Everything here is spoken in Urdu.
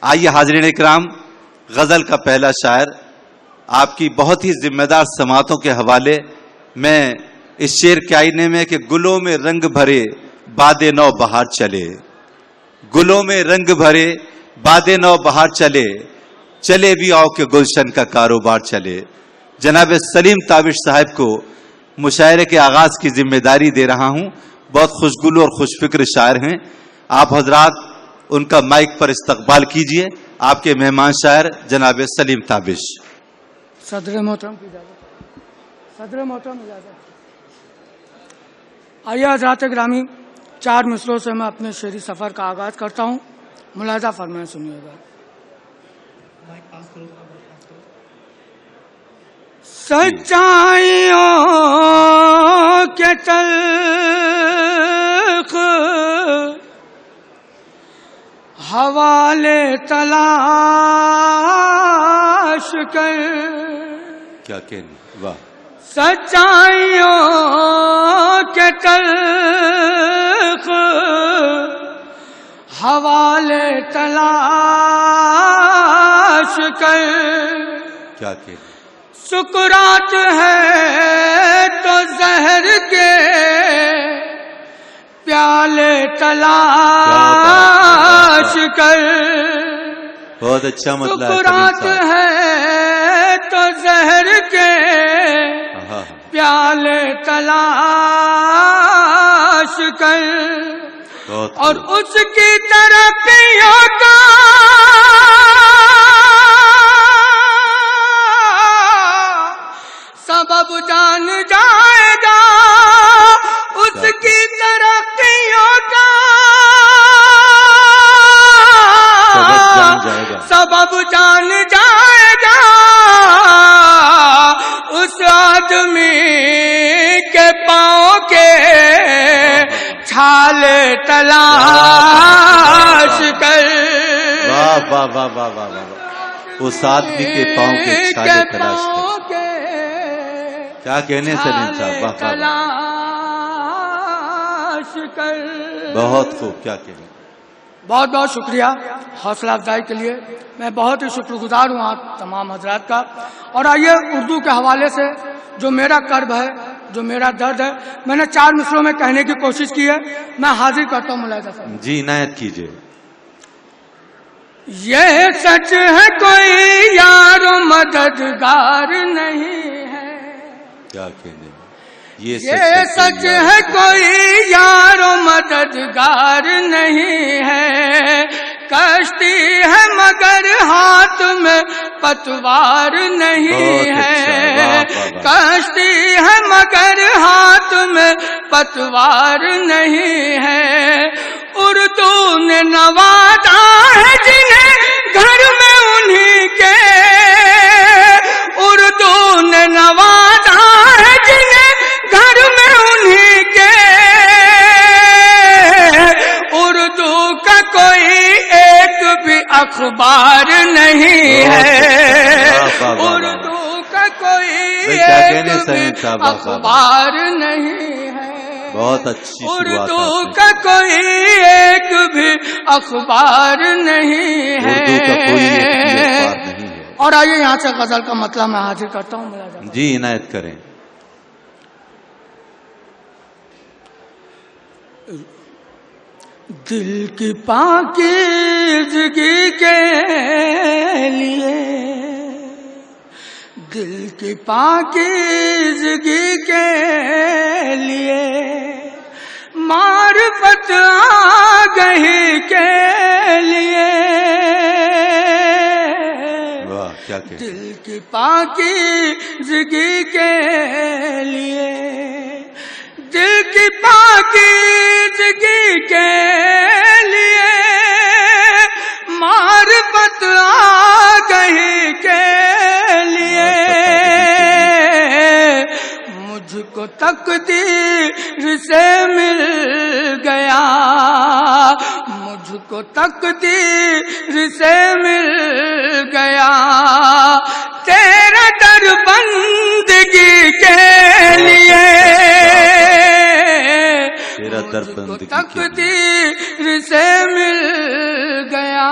آئیے حاضرین اکرام، غزل کا پہلا شاعر آپ کی بہت ہی ذمہ دار سماعتوں کے حوالے میں اس شعر کے آئینے میں کہ گلوں میں رنگ بھرے باد نو بہار چلے، گلوں میں رنگ بھرے باد نو بہار چلے، چلے بھی آؤ کہ گلشن کا کاروبار چلے۔ جناب سلیم تابش صاحب کو مشاعرے کے آغاز کی ذمہ داری دے رہا ہوں۔ بہت خوشگلو اور خوش فکر شاعر ہیں۔ آپ حضرات ان کا مائک پر استقبال کیجئے۔ آپ کے مہمان شاعر جناب سلیم تابش۔ صدر محترم کی اجازت، صدر محترم اجازت۔ آئیے حضرات گرامی، 4 مصروں سے میں اپنے شعری سفر کا آغاز کرتا ہوں، ملاحظہ فرمائیں، سنیے گا۔ سچائیوں کے تلخ حوالے تلاش کر، کیا کہنے، واہ۔ سچائیوں کے تلخ حوالے تلاش کر، کیا کہنے، سکرات ہے تو زہر کے پیالے تلاش کر، بہت اچھا مطلب ہے۔ سکرات ہے تو زہر کے پیالے تلاش کر، اور اس کی ترقیوں کا سبب جان جائے گا، اس کی ترقیوں کا سبب جان جائے گا، اس آدمی کے پاؤں کے چھالے تلاش کر۔ واہ واہ واہ واہ واہ واہ، اس آدمی کے پاؤں کے چھالے تلاش کر، کیا کہنے سلیم صاحب، واہ واہ، بہت خوب، کیا کہنے۔ بہت بہت شکریہ حوصلہ افزائی کے لیے، میں بہت ہی شکر گزار ہوں آپ تمام حضرات کا۔ اور آئیے اردو کے حوالے سے جو میرا کرب ہے، جو میرا درد ہے، میں نے 4 مصروں میں کہنے کی کوشش کی ہے، میں حاضر کرتا ہوں ملاحظہ فرمائیں۔ جی عنایت کیجیے۔ یہ سچ ہے کوئی یار و مددگار نہیں ہے، کیا کہنے، یہ سچ ہے کوئی یار و مددگار نہیں ہے، کشتی ہے مگر ہاتھ میں پتوار نہیں ہے، کشتی ہے مگر ہاتھ میں پتوار نہیں ہے، اردو نے نوازا ہے جنہیں گھر میں انہی کے، اردو نے نوازا ہے جنہیں گھر میں انہی کے، اردو کا کوئی ایک بھی اخبار نہیں ہے، اردو کا کوئی ایک بھی اخبار نہیں ہے، بہت اچھی اردو کا کوئی ایک بھی اخبار نہیں ہے۔ اور آئیے یہاں سے غزل کا مطلب میں حاضر کرتا ہوں، جی عنایت کریں۔ دل کی پاکیزگی کے لیے، دل کی پاکیزگی کے لیے، معرفت آگہی کے لیے، دل کی پاکیزگی کے لیے، دل کی پاکیزگی کے لیے، معرفت آگہی کے لیے، مجھ کو تقدیر سے مل گیا، مجھ کو تقدیر سے مل گیا، تیرا در بندگی کے لیے، تقدیر سے مل گیا،